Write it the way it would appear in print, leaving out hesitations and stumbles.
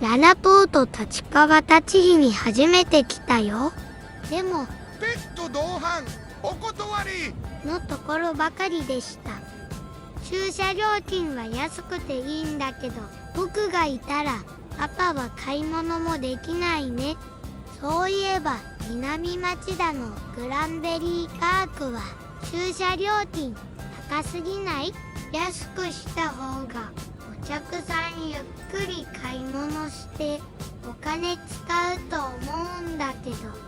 ララポート立川立飛に初めて来たよ。でもペット同伴お断りのところばかりでした。駐車料金は安くていいんだけど、僕がいたらパパは買い物もできないね。そういえば南町田のグランベリーパークは駐車料金高すぎない？安くした方がお客さんゆっくり買い物してお金使うと思うんだけど。